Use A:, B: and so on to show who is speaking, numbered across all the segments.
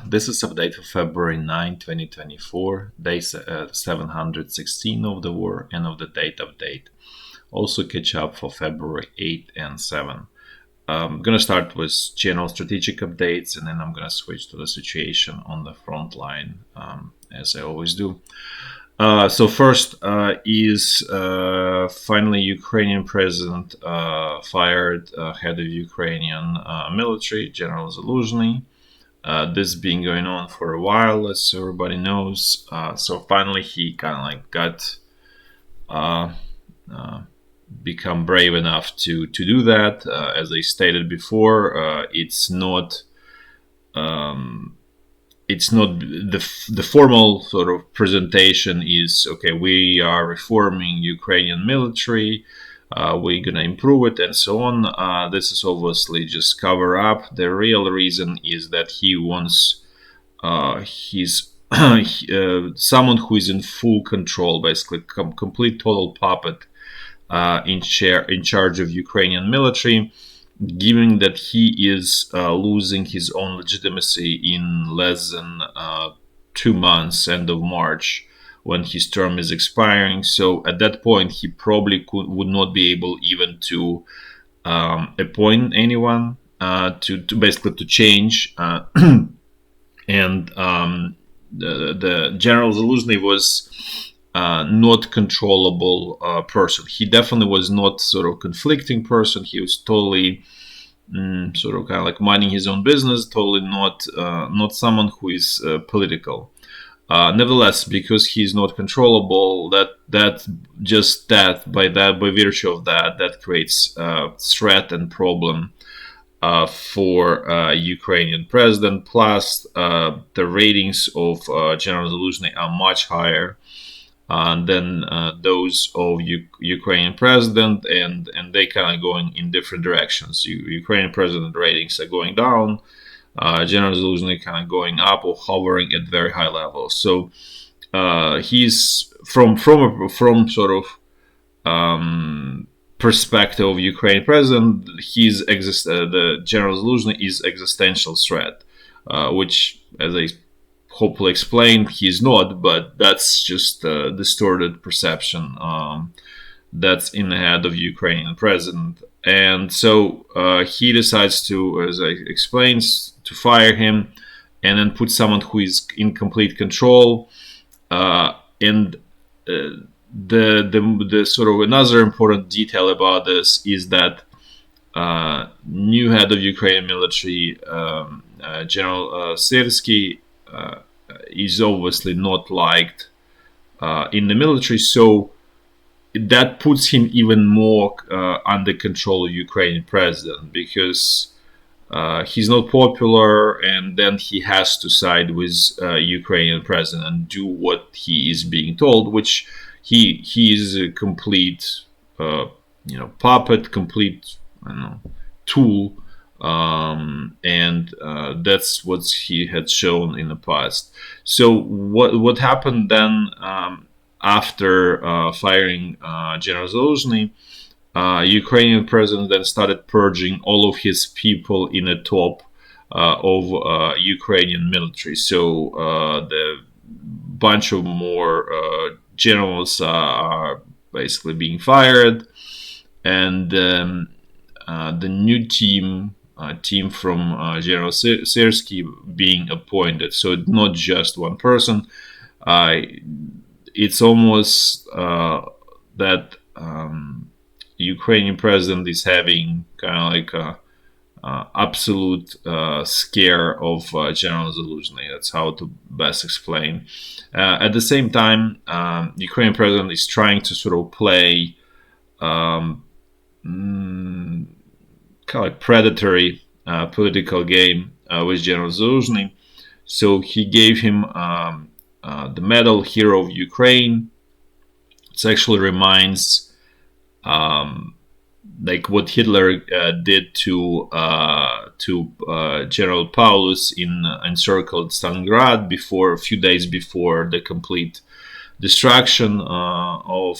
A: This is update for February 9, 2024, day 716 of the war and of the date update. Also catch up for February 8 and 7. I'm going to start with general strategic updates, and then I'm going to switch to the situation on the front line, as I always do. So first is finally Ukrainian president fired head of Ukrainian military, General Zaluzhnyy. This been going on for a while, as everybody knows. So finally, he kind of like got become brave enough to do that. As I stated before, it's not the formal sort of presentation is okay. We are reforming Ukrainian military. We're gonna improve it and so on. This is obviously just cover up. The real reason is that he wants he's someone who is in full control, basically complete total puppet in charge of Ukrainian military, given that he is losing his own legitimacy in less than 2 months, end of March, when his term is expiring. So at that point, he probably would not be able even to appoint anyone to basically to change. And the General Zaluzhnyy was not controllable person. He definitely was not sort of conflicting person. He was totally sort of kind of like minding his own business. Totally not someone who is political. Nevertheless, because he's not controllable, by virtue of that creates threat and problem for Ukrainian president. Plus, the ratings of General Zaluzhnyy are much higher than those of Ukrainian president, and they kind of going in different directions. Ukrainian president ratings are going down. General Zaluzhnyy kind of going up or hovering at very high levels. So he's from sort of perspective of Ukrainian president, the General Zaluzhnyy is existential threat, which, as I hopefully explained, he's not. But that's just a distorted perception that's in the head of Ukrainian president. And so he decides to, as I explained, to fire him and then put someone who is in complete control. And the sort of another important detail about this is that new head of Ukrainian military, General Syrsky, is obviously not liked in the military. So that puts him even more under control of Ukrainian president, because he's not popular, and then he has to side with Ukrainian president and do what he is being told, which he is a complete puppet, complete tool, and that's what he had shown in the past. So what happened then? After firing General Zaluzhnyy, Ukrainian president then started purging all of his people in the top of Ukrainian military. So the bunch of more generals are basically being fired, and the new team from General Syrsky being appointed. So not just one person. It's almost that Ukrainian president is having kind of like a absolute scare of General Zaluzhnyy. That's how to best explain. At the same time, Ukrainian president is trying to sort of play kind of like predatory political game with General Zaluzhnyy. So he gave him the medal Hero of Ukraine. It actually reminds like what Hitler did to General Paulus in encircled Stalingrad a few days before the complete destruction of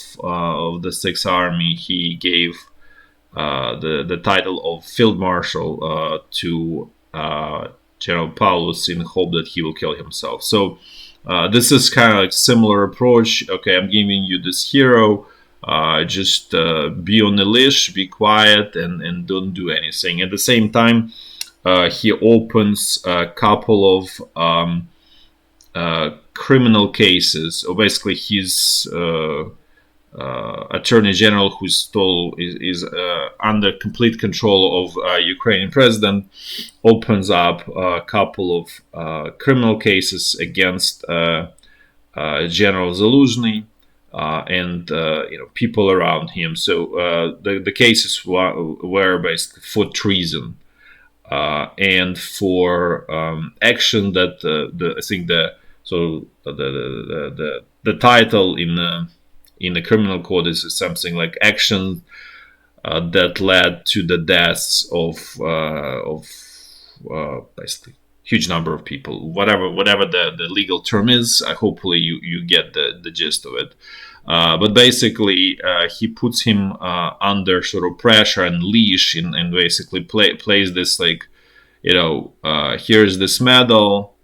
A: the Sixth Army. He gave the title of Field Marshal to General Paulus in hope that he will kill himself. So this is kind of like similar approach. Okay, I'm giving you this hero. Just be on the leash, be quiet, and don't do anything. At the same time, he opens a couple of criminal cases. Or basically, his attorney general, who's still is under complete control of Ukrainian president, opens up a couple of criminal cases against General Zaluzhnyy and people around him. So the cases were basically for treason and for action that I think the title in the criminal code is something like action that led to the deaths of basically huge number of people. Whatever the legal term is, hopefully you get the gist of it. But basically, he puts him under sort of pressure and leash, and basically plays this like, here's this medal,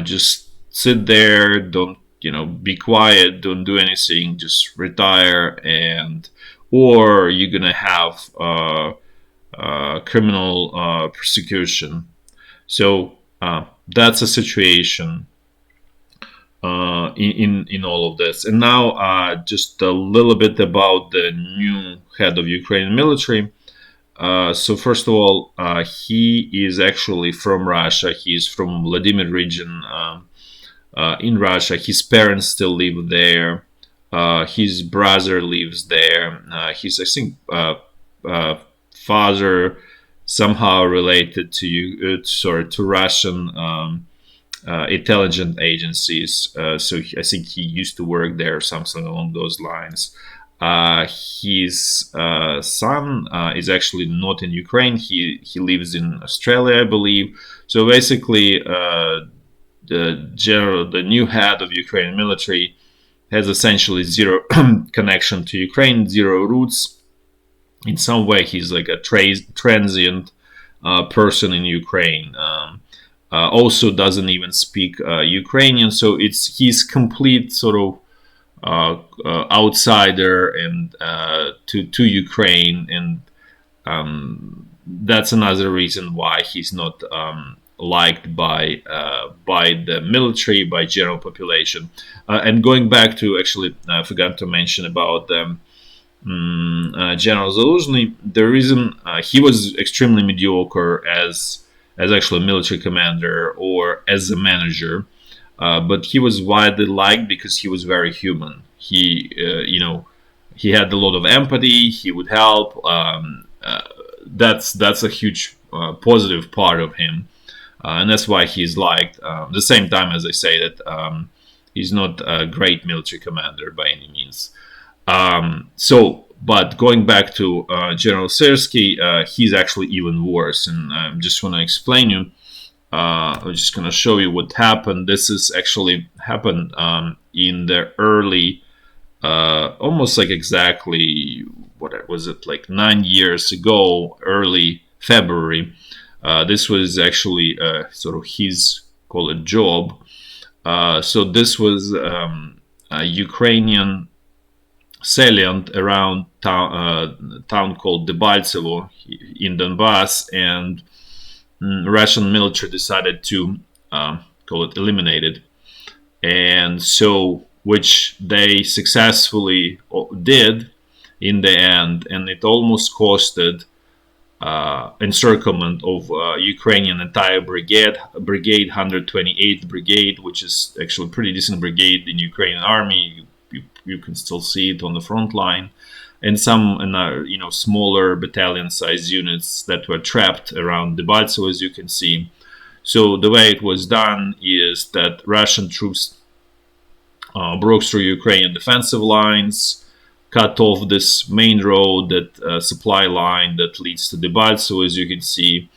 A: just sit there, don't be quiet, don't do anything, just retire, or you're gonna have criminal persecution. So that's a situation in all of this. And now just a little bit about the new head of Ukrainian military. So first of all, he is actually from Russia. He's from Vladimir region in Russia. His parents still live there. His brother lives there. His, I think, father somehow related to Russian intelligence agencies. So I think he used to work there, or something along those lines. His son is actually not in Ukraine. He lives in Australia, I believe. So basically, the new head of Ukrainian military has essentially zero connection to Ukraine, zero roots. In some way, he's like a transient person in Ukraine. Also doesn't even speak Ukrainian, so he's complete sort of outsider and to Ukraine, and that's another reason why he's not liked by the military, by general population. And going back to, actually, I forgot to mention about General Zaluzhny. The reason he was extremely mediocre as actually a military commander or as a manager, but he was widely liked because he was very human. He had a lot of empathy. He would help. That's a huge positive part of him, and that's why he's liked. At the same time, as I say, that he's not a great military commander by any means. But going back to General Syrsky, he's actually even worse, and I just want to explain you. I'm just going to show you what happened. This is actually happened in the early, almost like exactly, what was it, like 9 years ago, early February. This was actually sort of his, call it, job. So this was a Ukrainian salient around town called Debaltsevo in Donbass, and Russian military decided to call it eliminated, and so which they successfully did in the end, and it almost costed encirclement of Ukrainian entire brigade 128th Brigade, which is actually a pretty decent brigade in Ukrainian army. You can still see it on the front line, and some smaller battalion-sized units that were trapped around Debaltsevo, as you can see. So the way it was done is that Russian troops broke through Ukrainian defensive lines, cut off this main road, that supply line that leads to Debaltsevo, as you can see.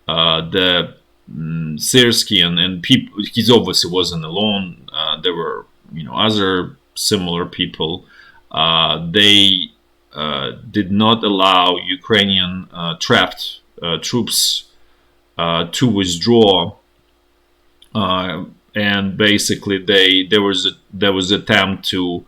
A: The Syrsky and people, he obviously wasn't alone. There were other similar people. They did not allow Ukrainian trapped troops to withdraw and basically there was attempt to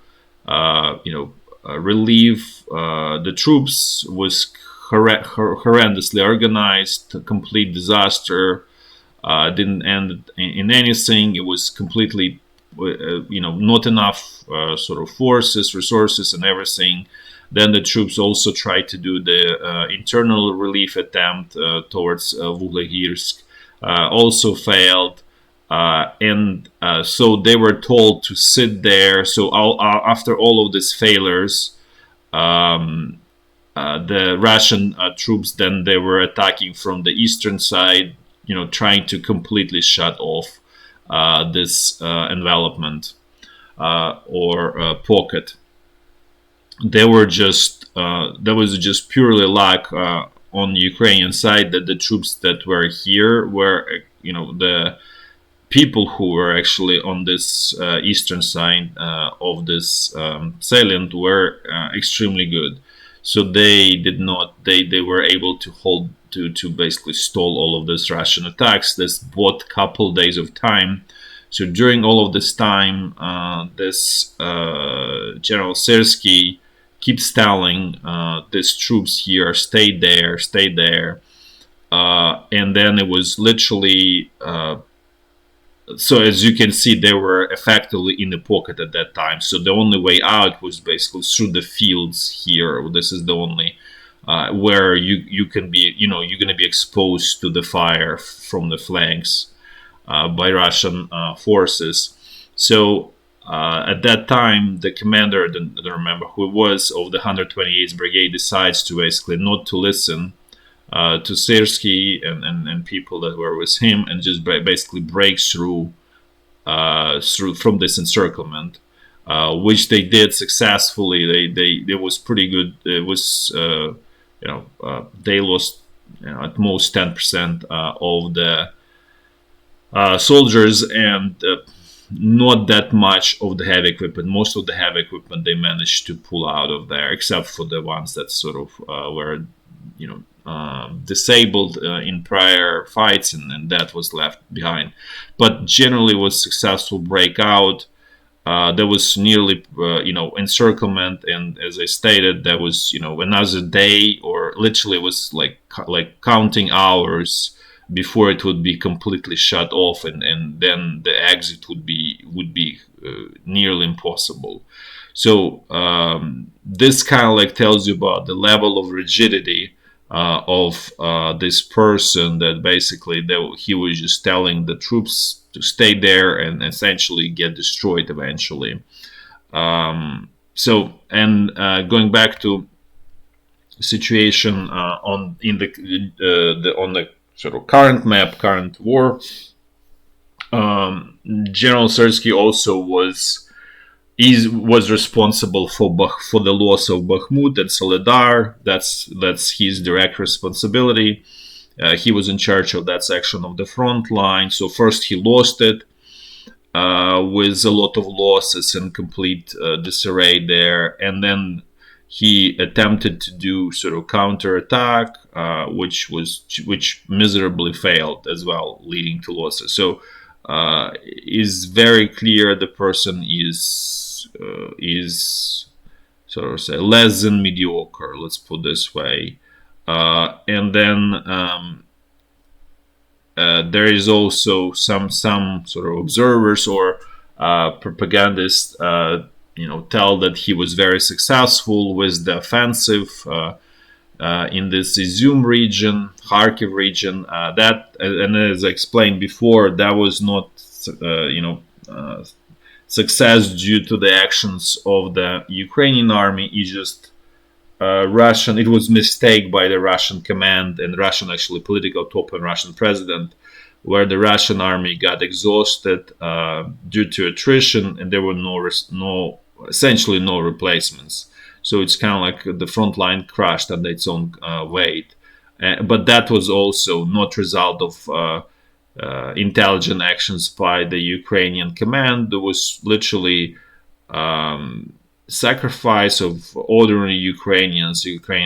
A: relieve the troops. Was horrendously organized, a complete disaster. Didn't end in anything. It was completely not enough sort of forces, resources, and everything. Then the troops also tried to do the internal relief attempt towards Vuhlegirsk, also failed. So they were told to sit there. So after all of these failures, the Russian troops then they were attacking from the eastern side, trying to completely shut off this envelopment or pocket. There was just purely luck on the Ukrainian side that the troops that were here were, the people who were actually on this eastern side of this salient were extremely good. So they did not. They were able to hold to basically stall all of these Russian attacks. This bought couple days of time. So during all of this time, this General Sersky keeps telling these troops here, stay there, stay there. And then it was literally, so as you can see, they were effectively in the pocket at that time. So the only way out was basically through the fields here. This is the only where you can be, you're going to be exposed to the fire from the flanks by Russian forces. So at that time, the commander, I don't remember who it was, of the 128th Brigade decides to basically not to listen to Sersky and people that were with him, and just basically breaks through from this encirclement, which they did successfully. They was pretty good. It was they lost at most 10% of the soldiers, and not that much of the heavy equipment. Most of the heavy equipment they managed to pull out of there, except for the ones that sort of were disabled in prior fights, and that was left behind. But generally was successful breakout. There was nearly encirclement, and as I stated, there was another day, or literally was like counting hours before it would be completely shut off, and then the exit would be nearly impossible. So this kind of tells you about the level of rigidity of this person, that basically he was just telling the troops to stay there and essentially get destroyed eventually. Going back to situation on the sort of current map, current war, General Sersky also was responsible for the loss of Bakhmut and Soledar. That's his direct responsibility. He was in charge of that section of the front line. So first he lost it with a lot of losses and complete disarray there, and then he attempted to do sort of counterattack, which miserably failed as well, leading to losses. So is very clear the person is sort of say less than mediocre, let's put this way. And then there is also some sort of observers or propagandists tell that he was very successful with the offensive in this Izum region, Kharkiv region. That, and as I explained before, that was not success due to the actions of the Ukrainian army. It's just Russian. It was mistake by the Russian command and Russian actually political top and Russian president, where the Russian army got exhausted due to attrition, and there were essentially no replacements. So it's kind of like the front line crashed under its own weight. But that was also not result of intelligent actions by the Ukrainian command. There was literally sacrifice of ordinary Ukrainian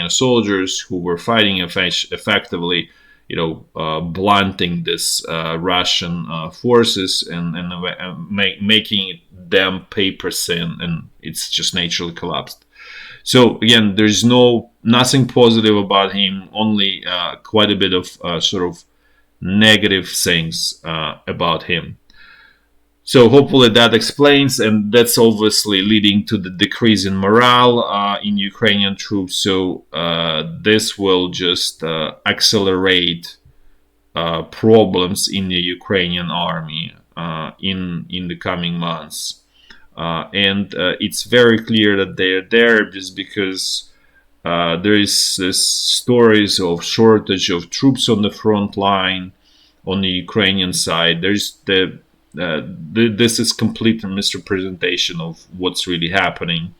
A: soldiers who were fighting effectively blunting this Russian forces and making them paper thin, and it's just naturally collapsed. So again, there's nothing positive about him, only quite a bit of sort of negative things about him. So hopefully that explains, and that's obviously leading to the decrease in morale in Ukrainian troops. So this will just accelerate problems in the Ukrainian army in the coming months. And it's very clear that they're there just because there is this stories of shortage of troops on the front line on the Ukrainian side. There's this is complete misrepresentation of what's really happening.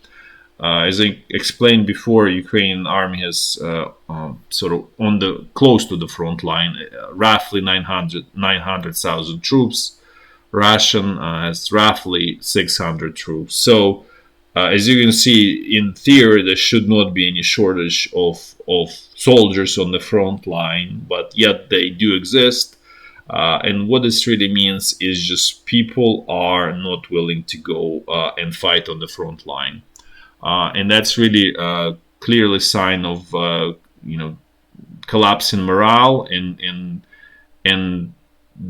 A: As I explained before, Ukrainian army has sort of close to the front line, roughly 900,000 troops. Russian has roughly 600 troops. So, as you can see, in theory, there should not be any shortage of soldiers on the front line, but yet they do exist. And what this really means is just people are not willing to go and fight on the front line. And that's really clearly sign of collapse in morale and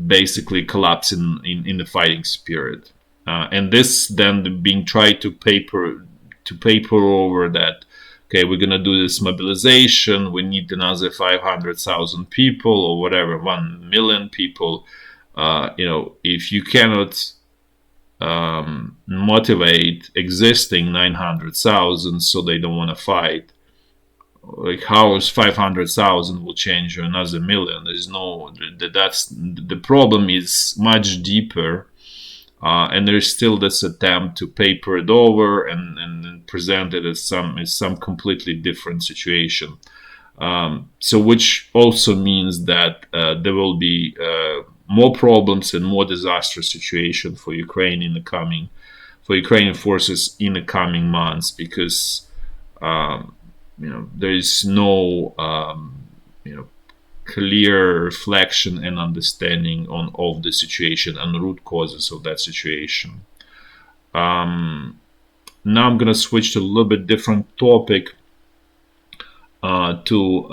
A: basically collapse in the fighting spirit. And this then being tried to paper over that. Okay, we're gonna do this mobilization. We need another 500,000 people or whatever, 1 million people. If you cannot motivate existing 900,000 so they don't want to fight, like how is 500,000 will change another million? There's no, that's the problem is much deeper, and there's still this attempt to paper it over and present it as some completely different situation. So which also means that there will be more problems and more disastrous situation for Ukrainian forces in the coming months, because there is no clear reflection and understanding of the situation and the root causes of that situation. Now I'm going to switch to a little bit different topic, to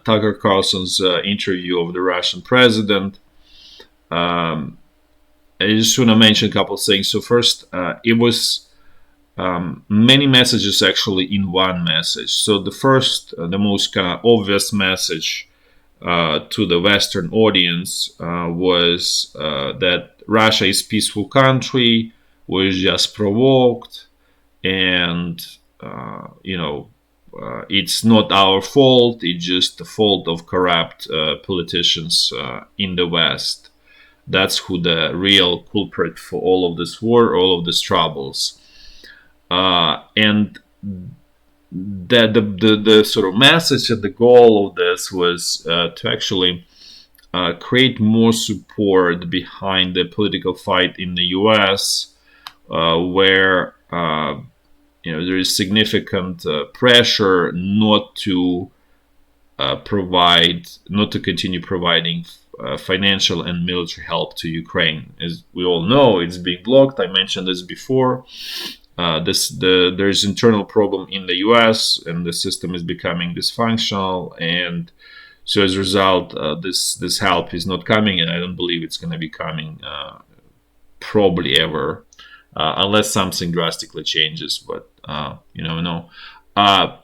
A: Tucker Carlson's interview of the Russian president. I just want to mention a couple of things. So first, it was many messages actually in one message. So the first, the most kind of obvious message to the Western audience was that Russia is a peaceful country, was just provoked, and it's not our fault. It's just the fault of corrupt politicians in the West. That's who the real culprit for all of this war, all of these troubles. And that the sort of message and the goal of this was to actually create more support behind the political fight in the U.S., where there is significant pressure not to continue providing financial and military help to Ukraine. As we all know, it's being blocked. I mentioned this before. There's internal problem in the U.S. and the system is becoming dysfunctional, and so as a result, this help is not coming, and I don't believe it's going to be coming probably ever, unless something drastically changes. But you never know.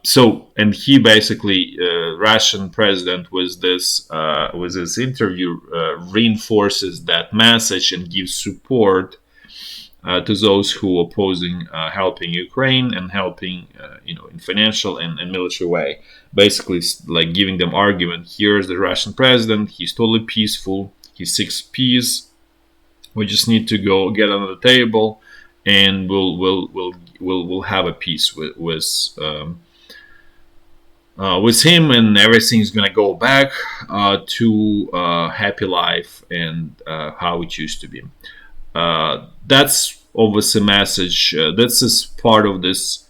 A: So, and he basically, Russian president with this interview reinforces that message and gives support to those who are opposing helping Ukraine and helping in financial and military way. Basically, like giving them argument. Here's the Russian president. He's totally peaceful. He seeks peace. We just need to go get on the table, and we'll have a peace with him, and everything's gonna go back to happy life and how it used to be. That's obviously a message. This is part of this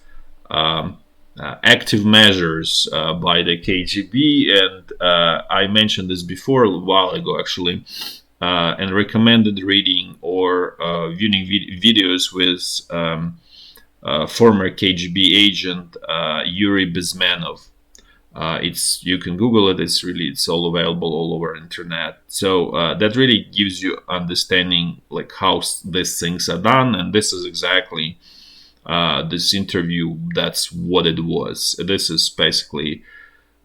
A: active measures by the KGB, and I mentioned this before a while ago, actually, and recommended reading or viewing videos with former KGB agent Yuri Bezmenov. You can Google it. It's all available all over internet. So that really gives you understanding like how these things are done, and this is exactly this interview. That's what it was. This is basically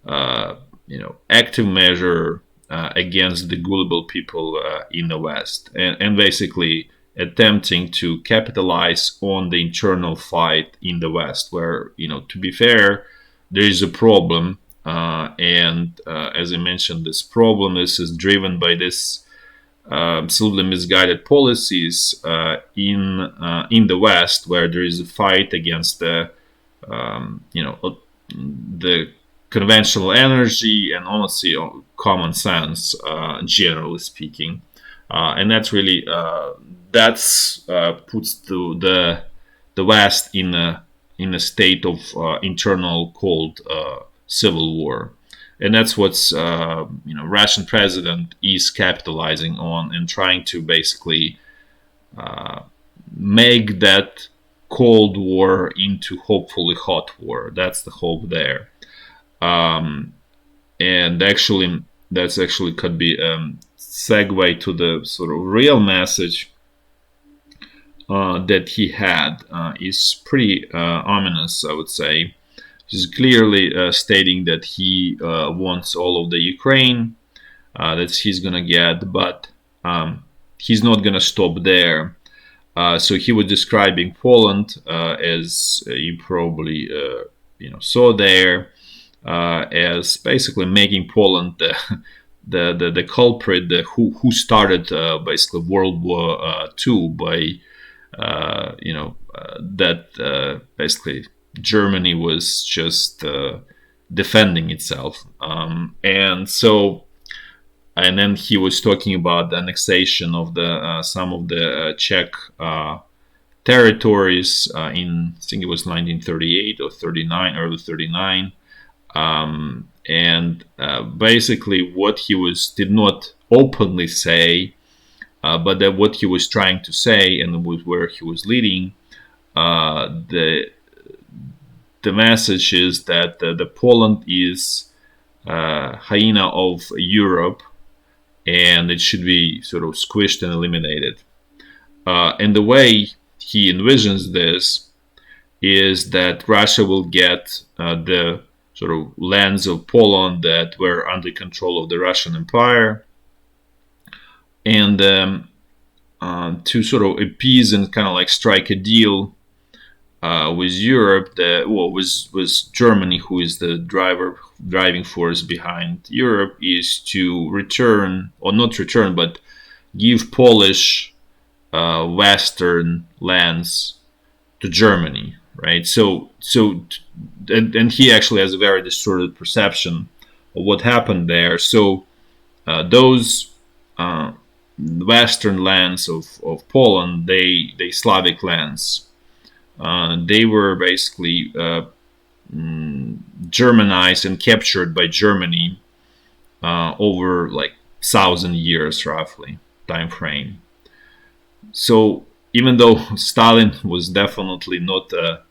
A: active measure against the gullible people in the West, and basically attempting to capitalize on the internal fight in the West, where to be fair, there is a problem, and as I mentioned, this problem is driven by this absolutely misguided policies in the West, where there is a fight against the the conventional energy and honestly common sense, generally speaking, and that's really puts the West in a state of internal cold civil war, and that's what's Russian president is capitalizing on and trying to basically make that cold war into hopefully hot war. That's the hope there, and actually that's actually could be segue to the sort of real message that he had is pretty ominous, I would say. He's clearly stating that he wants all of the Ukraine that he's gonna get, but he's not gonna stop there. So he was describing Poland as you probably saw there as basically making Poland the culprit who started basically World War II by that basically Germany was just defending itself, and then he was talking about the annexation of the some of the Czech territories in, I think it was 1938 or 39, early 39, and basically what he did not openly say, but that what he was trying to say and where he was leading, the message is that the Poland is hyena of Europe, and it should be sort of squished and eliminated. And the way he envisions this is that Russia will get the sort of lands of Poland that were under control of the Russian Empire, and to sort of appease and kind of like strike a deal with Europe, was Germany, who is the driving force behind Europe, is to return, or not return, but give Polish Western lands to Germany, right? And he actually has a very distorted perception of what happened there. So those Western lands of Poland, they Slavic lands. They were basically Germanized and captured by Germany over like 1,000 years, roughly time frame. So even though Stalin was definitely not a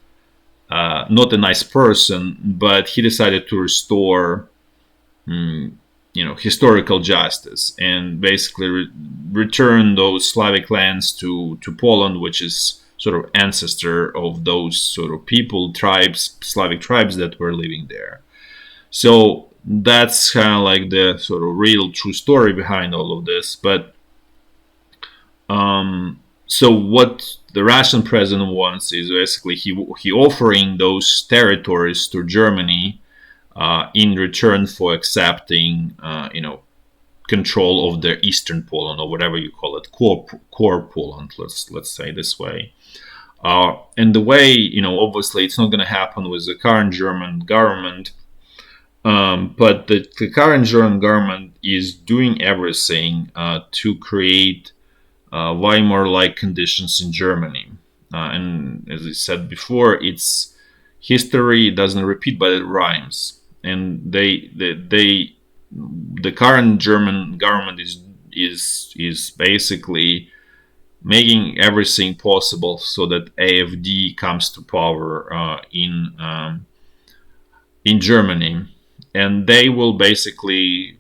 A: nice person, but he decided to restore historical justice and basically return those Slavic lands to Poland, which is sort of ancestor of those sort of people, tribes, Slavic tribes that were living there. So that's kind of like the sort of real true story behind all of this. But so what the Russian president wants is basically he offering those territories to Germany in return for accepting control of the Eastern Poland, or whatever you call it, core Poland. Let's say this way. And the way, obviously it's not going to happen with the current German government, but the current German government is doing everything to create Weimar-like conditions in Germany. And as I said before, it's history doesn't repeat, but it rhymes. And the current German government is basically making everything possible so that AfD comes to power in Germany, and they will basically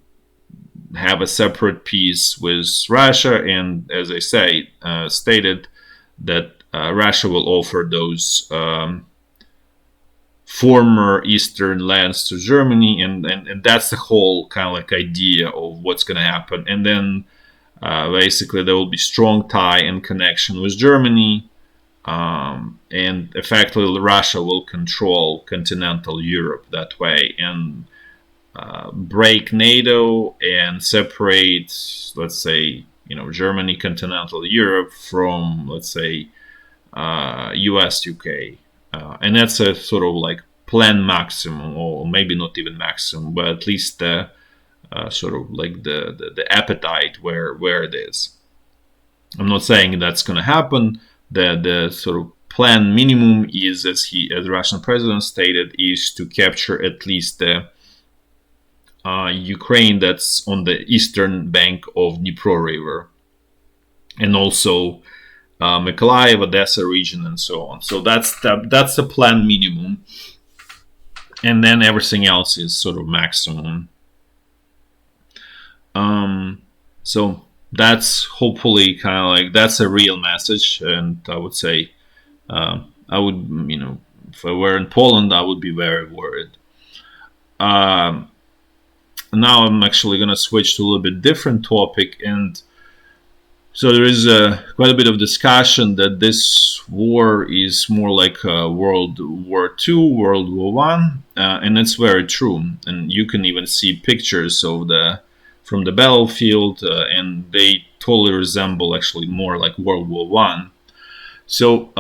A: have a separate peace with Russia. And as I say, stated that Russia will offer those former eastern lands to Germany, and that's the whole kind of like idea of what's going to happen. And then basically there will be strong tie and connection with Germany, and effectively Russia will control continental Europe that way, and break NATO and separate, let's say, Germany, continental Europe from, let's say, US, UK. And that's a sort of like plan maximum, or maybe not even maximum, but at least sort of like the appetite where it is. I'm not saying that's going to happen. The sort of plan minimum is, as the Russian president stated, is to capture at least the Ukraine that's on the eastern bank of Dnipro River, and also Mykolaiv, Odessa region, and so on. So that's the plan minimum, and then everything else is sort of maximum. So that's hopefully kind of like, that's a real message, and I would say I would, if I were in Poland, I would be very worried. Now I'm actually going to switch to a little bit different topic, and so there is quite a bit of discussion that this war is more like World War II, World War One, and it's very true. And you can even see pictures of from the battlefield, and they totally resemble actually more like World War One. So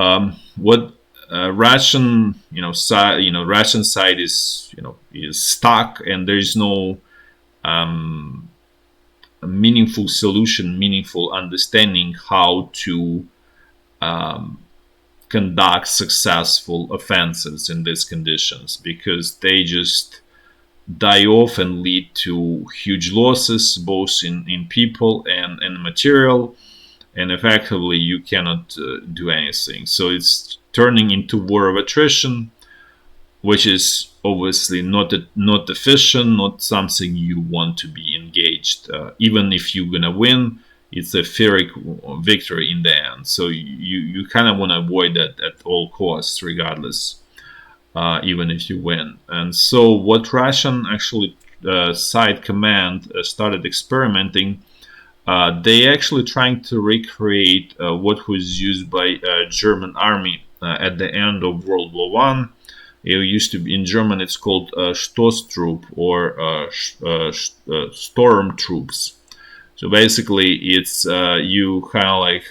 A: what Russian Russian side is stuck, and there is no a meaningful solution, meaningful understanding how to conduct successful offensives in these conditions, because they just die off and lead to huge losses, both in people and material, and effectively you cannot do anything. So it's turning into war of attrition, which is obviously not efficient, not something you want to be engaged. Even if you're gonna win, it's a Pyrrhic victory in the end. So you kind of want to avoid that at all costs, regardless, even if you win. And so what Russian actually side command started experimenting, they actually trying to recreate what was used by German army at the end of World War One. It used to be, in German it's called Stoßtrupp, or storm troops. So basically it's you kind of like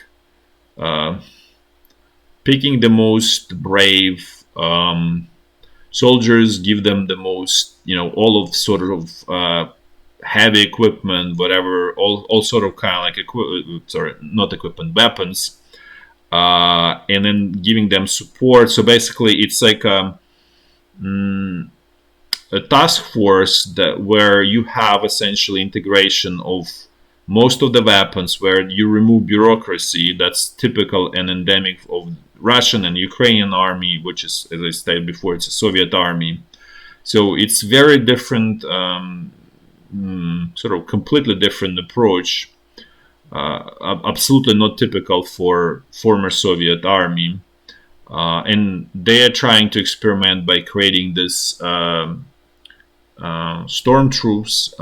A: picking the most brave soldiers, give them the most, all of sort of heavy equipment, whatever, all sort of kind of like weapons, and then giving them support. So basically it's like a task force where you have essentially integration of most of the weapons, where you remove bureaucracy that's typical and endemic of Russian and Ukrainian army, which is, as I stated before, it's a Soviet army. So it's very different, sort of completely different approach, absolutely not typical for former Soviet army. And they are trying to experiment by creating this stormtroops,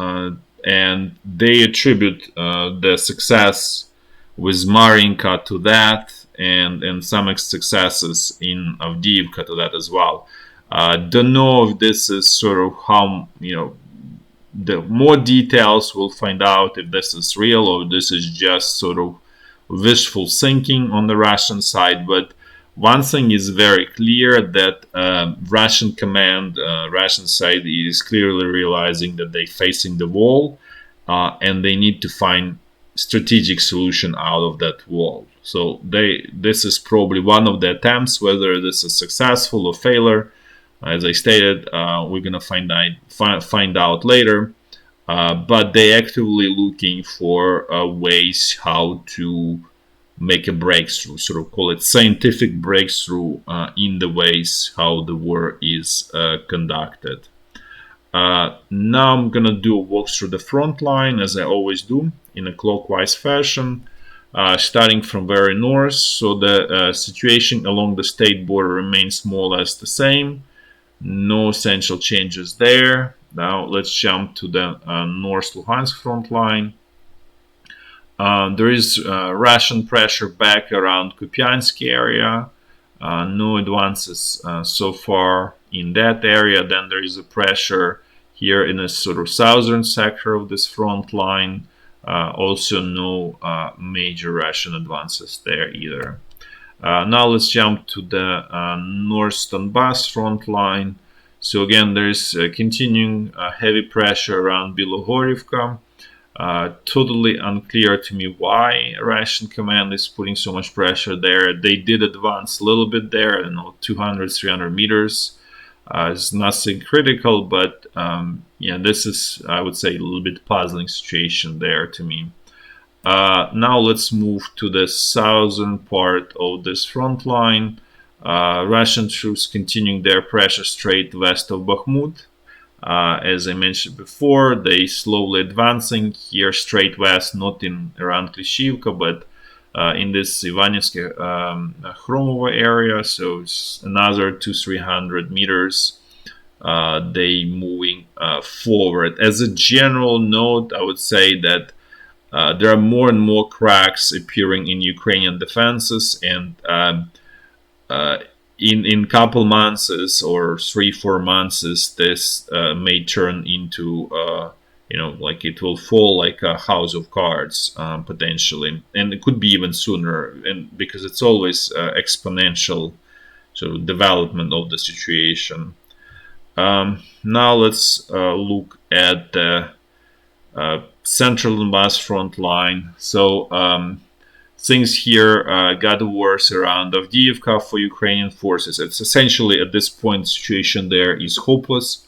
A: and they attribute the success with Marinka to that, and some successes in Avdiyivka to that as well. Don't know if this is sort of how, the more details we'll find out if this is real or this is just sort of wishful thinking on the Russian side. But one thing is very clear, that Russian command, Russian side is clearly realizing that they're facing the wall, and they need to find strategic solution out of that wall. So this is probably one of the attempts. Whether this is successful or failure, As I stated, we're gonna find out later. But they're actively looking for ways how to make a breakthrough, sort of call it scientific breakthrough in the ways how the war is conducted. Now I'm gonna do a walk through the front line as I always do in a clockwise fashion, starting from very north. So the situation along the state border remains more or less the same. No essential changes there. Now let's jump to the North Luhansk front line. There is Russian pressure back around Kupiansk area. No advances so far in that area. Then there is a pressure here in a sort of southern sector of this front line. Also no major Russian advances there either. Now let's jump to the North Donbass front line. So again, there's continuing heavy pressure around Bilohorivka. Totally unclear to me why Russian command is putting so much pressure there. They did advance a little bit there, 200, 300 meters. It's nothing critical, but yeah, this is, I would say, a little bit puzzling situation there to me. Now let's move to the southern part of this front line. Russian troops continuing their pressure straight west of Bakhmut. As I mentioned before, they slowly advancing here straight west, not in around Klishivka, but in this Ivanivsky Khromovo area. So it's another 200-300 meters. They moving forward. As a general note, I would say that there are more and more cracks appearing in Ukrainian defenses, and in couple months or 3-4 months, this may turn into like it will fall like a house of cards potentially, and it could be even sooner, and because it's always exponential sort of development of the situation. Now let's look at the central Donbass front line. So things here got worse around Avdiyivka for Ukrainian forces. It's essentially at this point the situation there is hopeless.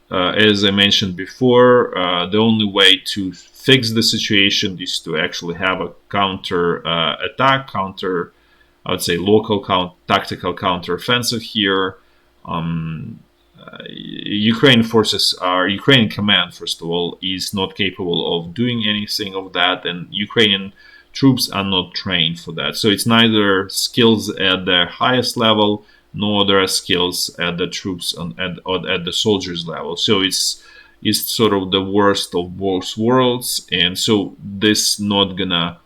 A: As I mentioned before, the only way to fix the situation is to actually have a counter attack, I would say local tactical counter-offensive here. Ukrainian command, first of all, is not capable of doing anything of that, and Ukrainian troops are not trained for that. So it's neither skills at the highest level, nor there are skills at the troops at the soldiers level. So it's sort of the worst of both worlds, and so this not gonna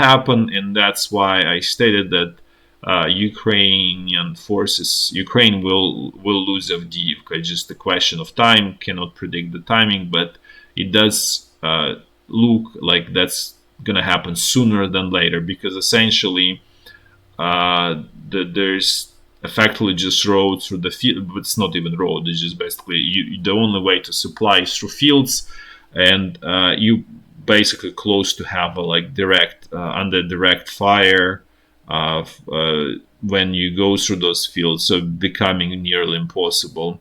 A: happen, and that's why I stated that Ukrainian forces, Ukraine will lose Avdiyivka. It's just a question of time. Cannot predict the timing, but it does look like that's gonna happen sooner than later, because essentially there's effectively just road through the field, but it's not even road. It's just basically the only way to supply is through fields, and you basically close to have a under direct fire when you go through those fields, so becoming nearly impossible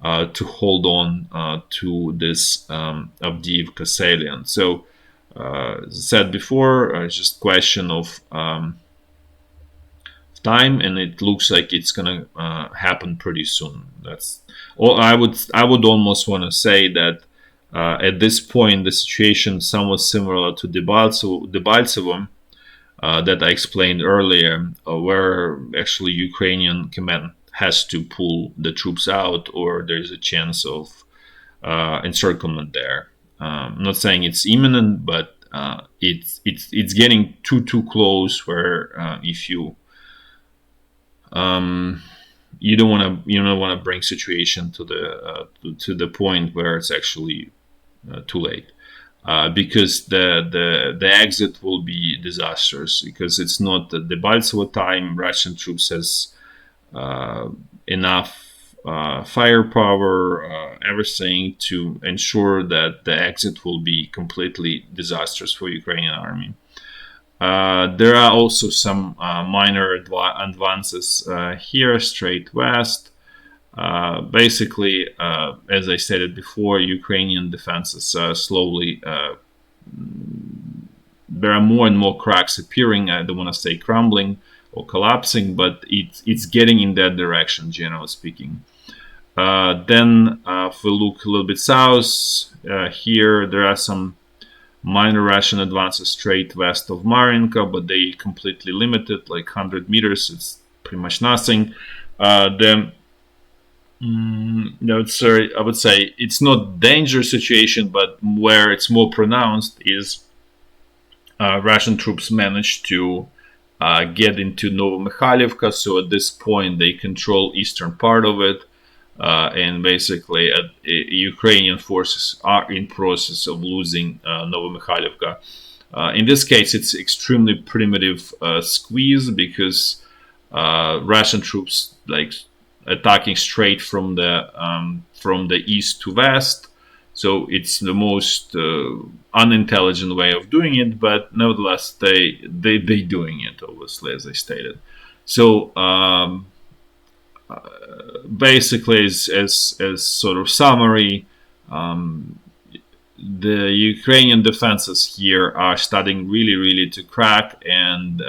A: to hold on to this Avdiyivka salient. So as I said before, it's just question of time, and it looks like it's gonna happen pretty soon. That's all. I would almost want to say that at this point the situation is somewhat similar to Debaltsevo that I explained earlier, where actually Ukrainian command has to pull the troops out, or there's a chance of encirclement there. I'm not saying it's imminent, but it's getting too close. Where if you you don't want to bring situation to the point where it's actually too late. Because the exit will be disastrous, because it's not the Debaltsevo time. Russian troops has enough firepower, everything to ensure that the exit will be completely disastrous for Ukrainian army. There are also some minor advances here, straight west. Basically, as I stated before, Ukrainian defenses slowly, there are more and more cracks appearing. I don't want to say crumbling or collapsing, but it's getting in that direction, generally speaking. Then, if we look a little bit south, here there are some minor Russian advances straight west of Marinka, but they completely limited, like 100 meters. It's pretty much nothing. Then, no, sir, I would say it's not dangerous situation, but where it's more pronounced is Russian troops managed to get into Novomikhailivka. So at this point, they control eastern part of it. And basically, Ukrainian forces are in process of losing Novomikhailivka. In this case, it's extremely primitive squeeze because Russian troops like attacking straight from the east to west. So it's the most unintelligent way of doing it, but nevertheless, they doing it, obviously, as I stated. So basically, as sort of summary, the Ukrainian defenses here are starting really to crack, and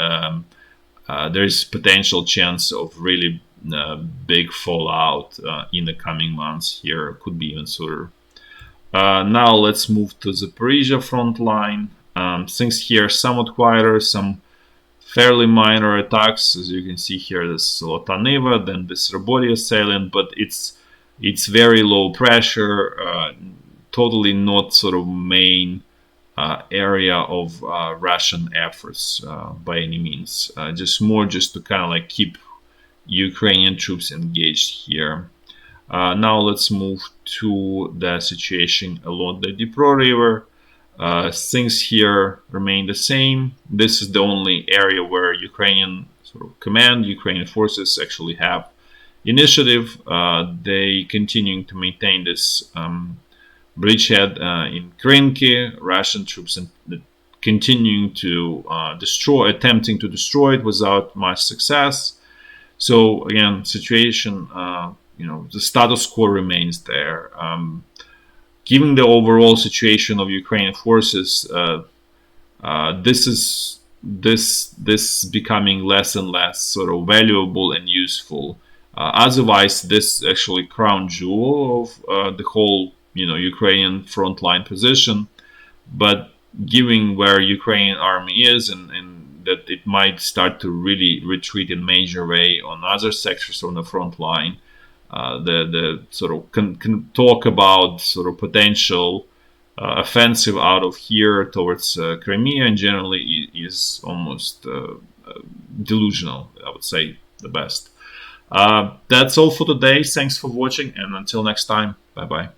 A: there's potential chance of really big fallout in the coming months here. Could be even sooner. Now let's move to Zaporizhya front line. Things here are somewhat quieter, some fairly minor attacks, as you can see here. This Lotaniva, then this Zaporizhya salient, but it's very low pressure, totally not sort of main area of Russian efforts by any means. Just to kind of like keep Ukrainian troops engaged here. Now let's move to the situation along the Dnipro River. Things here remain the same. This is the only area where Ukrainian sort of command, Ukrainian forces actually have initiative. They continuing to maintain this bridgehead in Krinky. Russian troops continuing to attempting to destroy it without much success. So again, situation, the status quo remains there. Given the overall situation of Ukrainian forces, this becoming less and less sort of valuable and useful. Otherwise, this actually crown jewel of the whole Ukrainian frontline position. But given where Ukrainian army is and that it might start to really retreat in major way on other sectors on the front line, the sort of can talk about sort of potential offensive out of here towards Crimea, and generally is almost delusional, I would say, the best. That's all for today. Thanks for watching, and until next time, bye bye.